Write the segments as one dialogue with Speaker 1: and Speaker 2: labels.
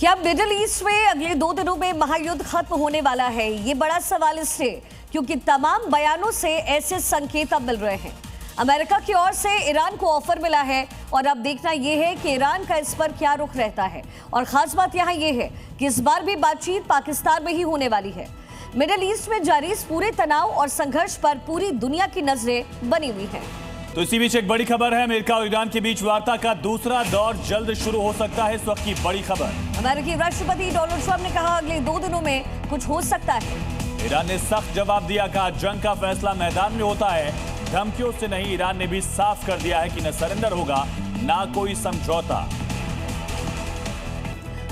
Speaker 1: क्या middle east में अगले 2 दिनों में महायुद्ध खत्म होने वाला है? ये बड़ा सवाल इसलिए क्योंकि तमाम बयानों से ऐसे संकेत अब मिल रहे हैं। अमेरिका की ओर से ईरान को ऑफर मिला है और अब देखना यह है कि ईरान का इस पर क्या रुख रहता है। और खास बात यहां यह है कि इस बार भी बातचीत पाकिस्तान में ही होने वाली है। मिडिल ईस्ट में जारी इस पूरे तनाव और संघर्ष पर पूरी दुनिया की नजरें बनी हुई हैं।
Speaker 2: तो इसी बीच एक बड़ी खबर है, अमेरिका और ईरान के बीच वार्ता का दूसरा दौर जल्द शुरू हो सकता है। इस वक्त की बड़ी खबर,
Speaker 1: अमेरिकी राष्ट्रपति डोनाल्ड ट्रंप ने कहा अगले 2 दिनों में कुछ हो सकता है।
Speaker 2: ईरान ने सख्त जवाब दिया, कहा जंग का फैसला मैदान में होता है, धमकियों से नहीं। ईरान ने भी साफ कर दिया है कि न सरेंडर होगा ना कोई समझौता।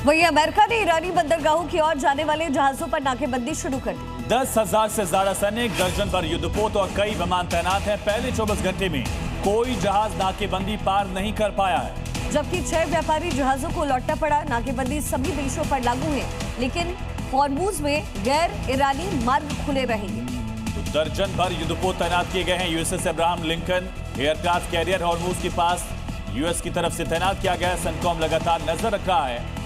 Speaker 1: वहीं अमेरिका ने ईरानी बंदरगाहों की ओर जाने वाले जहाजों पर नाकेबंदी शुरू कर दी।
Speaker 2: 10,000 से ज्यादा सैनिक, दर्जन भर युद्धपोत और कई विमान तैनात हैं। पहले 24 घंटे में कोई जहाज नाकेबंदी पार नहीं कर पाया है,
Speaker 1: जबकि 6 व्यापारी जहाजों को लौटना पड़ा। नाकेबंदी सभी देशों पर लागू है, लेकिन हॉर्मुज में गैर ईरानी मार्ग खुले रहेंगे।
Speaker 2: तो दर्जन भर युद्धपोत तैनात किए गए हैं। USS Abraham Lincoln aircraft carrier Hormuz के पास यूएस की तरफ से तैनात किया गया है। सेंटकॉम लगातार नजर रख रहा है।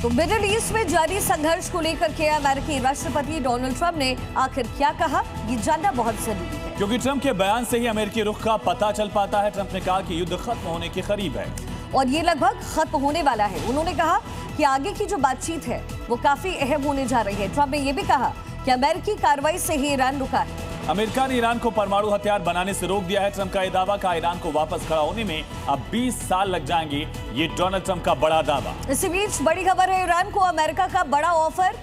Speaker 1: तो मिडिल ईस्ट में जारी संघर्ष को लेकर के अमेरिकी राष्ट्रपति डोनाल्ड ट्रंप ने आखिर क्या कहा, ये जानना बहुत जरूरी है,
Speaker 2: क्योंकि ट्रंप के बयान से ही अमेरिकी रुख का पता चल पाता है। ट्रंप ने कहा कि युद्ध खत्म होने के करीब है
Speaker 1: और ये लगभग खत्म होने वाला है। उन्होंने कहा कि आगे की जो बातचीत है वो काफी अहम होने जा रही है। ट्रंप ने यह भी कहा कि अमेरिकी कार्रवाई से ही ईरान रुका है।
Speaker 2: अमेरिका ने ईरान को परमाणु हथियार बनाने से रोक दिया है। ट्रंप का यह दावा, कहा ईरान को वापस खड़ा होने में अब 20 साल लग जाएंगे। ये डोनाल्ड ट्रंप का बड़ा दावा।
Speaker 1: इसी बीच बड़ी खबर है, ईरान को अमेरिका का बड़ा ऑफर।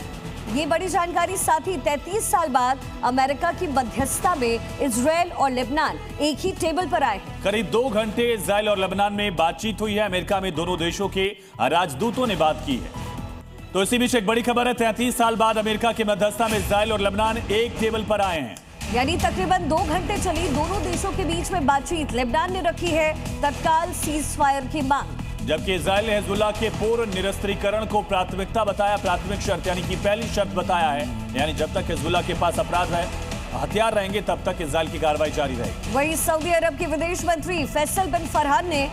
Speaker 1: ये बड़ी जानकारी साथ ही 33 साल बाद अमेरिका की मध्यस्थता में इजरायल और लेबनान एक ही टेबल पर आए हैं।
Speaker 2: करीब 2 घंटे इजरायल और लेबनान में बातचीत हुई है। अमेरिका में दोनों देशों के राजदूतों ने बात की है। तो इसी बीच एक बड़ी खबर है, 33 साल बाद अमेरिका की मध्यस्थता में इजरायल और लेबनान एक टेबल पर आए हैं।
Speaker 1: यानी तकरीबन 2 घंटे चली दोनों देशों के बीच में बातचीत। लेबनान ने रखी है तत्काल सीज फायर की मांग,
Speaker 2: जबकि इजरायल ने हिजबुल्लाह के पूर्ण निरस्त्रीकरण को प्राथमिकता बताया। प्राथमिक शर्त यानी कि पहली शर्त बताया है, यानी जब तक हिजबुल्लाह के पास अपराध है, हथियार रहेंगे, तब तक इजरायल की कार्रवाई जारी रहेगी।
Speaker 1: वहीं सऊदी अरब के विदेश मंत्री फैसल बिन फरहान ने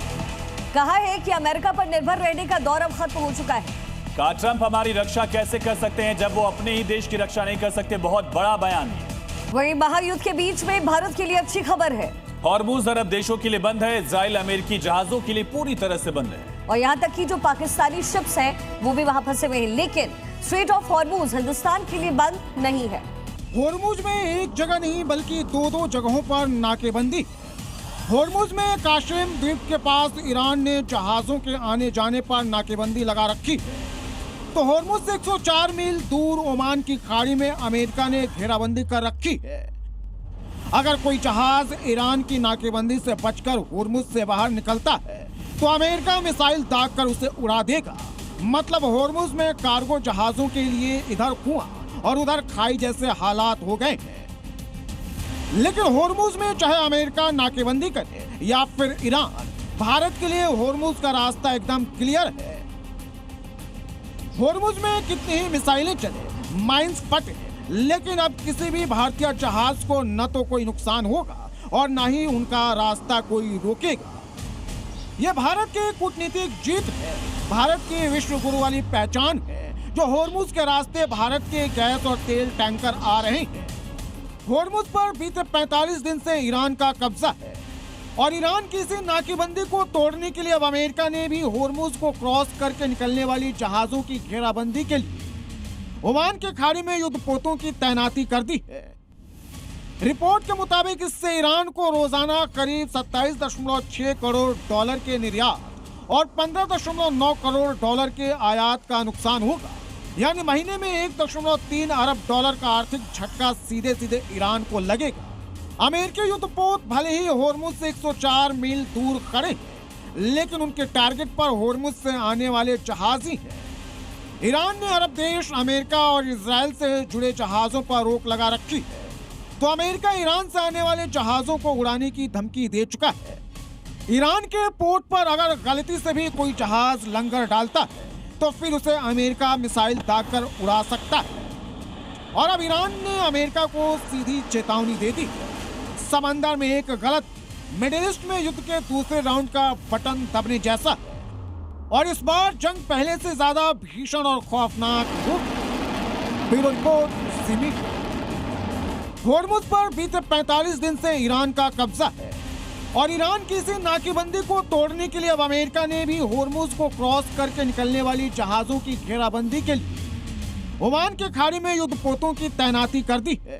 Speaker 1: कहा है कि अमेरिका पर निर्भर रहने का दौर अब खत्म हो चुका है।
Speaker 2: कहा ट्रंप हमारी रक्षा कैसे कर सकते हैं जब वो अपने ही देश की रक्षा नहीं कर सकते। बहुत बड़ा बयान।
Speaker 1: वहीं महायुद्ध के बीच में भारत के लिए अच्छी खबर है।
Speaker 2: हॉर्मुज अरब देशों के लिए बंद है, इजराइल अमेरिकी जहाजों के लिए पूरी तरह से बंद है।
Speaker 1: और यहाँ तक कि जो पाकिस्तानी शिप्स हैं वो भी वहां फंसे हुए हैं, लेकिन स्ट्रेट ऑफ हॉर्मुज हिंदुस्तान के लिए बंद नहीं है।
Speaker 3: हॉर्मुज में एक जगह नहीं बल्कि 2 जगहों पर नाकेबंदी। हॉर्मुज में काशिम द्वीप के पास ईरान ने जहाजों के आने जाने पर नाकेबंदी लगा रखी। तो हॉर्मुज से 104 मील दूर ओमान की खाड़ी में अमेरिका ने घेराबंदी कर रखी है। अगर कोई जहाज ईरान की नाकेबंदी से बचकर हॉर्मुज से बाहर निकलता है तो अमेरिका मिसाइल दागकर उसे उड़ा देगा। मतलब हॉर्मुज में कार्गो जहाजों के लिए इधर कुआं और उधर खाई जैसे हालात हो गए हैं। लेकिन हॉर्मुज में चाहे अमेरिका नाकेबंदी करे या फिर ईरान, भारत के लिए हॉर्मुज का रास्ता एकदम क्लियर है। हॉर्मुज में कितनी ही मिसाइलें चले, माइंस फटे, लेकिन अब किसी भी भारतीय जहाज को न तो कोई नुकसान होगा और न ही उनका रास्ता कोई रोकेगा। यह भारत की कूटनीतिक जीत है, भारत की विश्व गुरु वाली पहचान है। जो हॉर्मुज के रास्ते भारत के गैस और तेल टैंकर आ रहे हैं। हॉर्मुज पर बीते 45 दिन से ईरान का कब्जा है और ईरान की इसी नाकेबंदी को तोड़ने के लिए अब अमेरिका ने भी हॉर्मुज को क्रॉस करके निकलने वाली जहाजों की घेराबंदी के लिए ओमान के खाड़ी में युद्धपोतों की तैनाती कर दी है। रिपोर्ट के मुताबिक इससे ईरान को रोजाना करीब 27.6 करोड़ डॉलर के निर्यात और 15.9 करोड़ डॉलर के आयात का नुकसान होगा। यानी महीने में 1.3 अरब डॉलर का आर्थिक झटका सीधे सीधे ईरान को लगेगा। अमेरिकी युद्धपोत भले ही हॉर्मुज से 104 मील दूर खड़े हैं, लेकिन उनके टारगेट पर हॉर्मुज से आने वाले जहाज ही हैं। ईरान ने अरब देश, अमेरिका और इजराइल से जुड़े जहाजों पर रोक लगा रखी है। तो अमेरिका ईरान से आने वाले जहाजों को उड़ाने की धमकी दे चुका है। ईरान के पोर्ट पर अगर गलती से भी कोई जहाज लंगर डालता है तो फिर उसे अमेरिका मिसाइल दागकर उड़ा सकता है। और अब ईरान ने अमेरिका को सीधी चेतावनी दे दी। समंदर में एक गलत मिडिल ईस्ट में युद्ध के दूसरे राउंड का बटन दबने जैसा है। और इस बार जंग पहले से ज्यादा भीषण और खौफनाक होगी। ब्यूरो रिपोर्ट ज़ी मीडिया। होर्मुज़ पर बीते 45 दिन से ईरान का कब्जा है और ईरान की इसी नाकेबंदी को तोड़ने के लिए अब अमेरिका ने भी होर्मुज़ को क्रॉस करके निकलने वाली जहाजों की घेराबंदी के लिए ओमान के खाड़ी में युद्धपोतों की तैनाती कर दी है।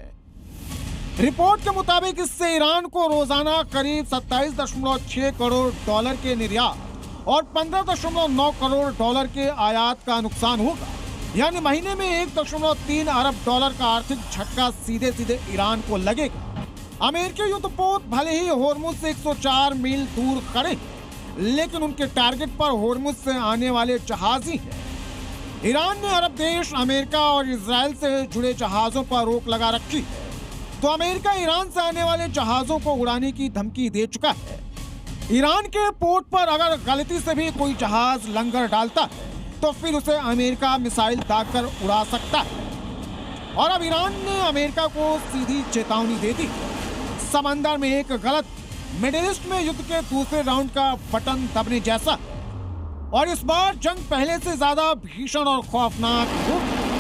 Speaker 3: रिपोर्ट के मुताबिक इससे ईरान को रोजाना करीब 27.6 करोड़ डॉलर के निर्यात और 15.9 करोड़ डॉलर के आयात का नुकसान होगा। यानी महीने में 1.3 अरब डॉलर का आर्थिक झटका सीधे सीधे ईरान को लगेगा। अमेरिकी युद्धपोत भले ही होर्मुज़ से 104 मील दूर खड़े, लेकिन उनके टारगेट पर होर्मुज़ से आने वाले जहाज ही हैं। ईरान ने अरब देश, अमेरिका और इजराइल से जुड़े जहाजों पर रोक लगा रखी है, तो अमेरिका ईरान से आने वाले जहाजों को उड़ाने की धमकी दे चुका है। ईरान के पोर्ट पर अगर गलती से भी कोई जहाज लंगर डालता है तो फिर उसे अमेरिका मिसाइल दागकर उड़ा सकता है। और अब ईरान ने अमेरिका को सीधी चेतावनी दे दी। समंदर में एक गलत मिडिल ईस्ट में युद्ध के दूसरे राउंड का बटन दबने जैसा। और इस बार जंग पहले से ज्यादा भीषण और खौफनाक होगी।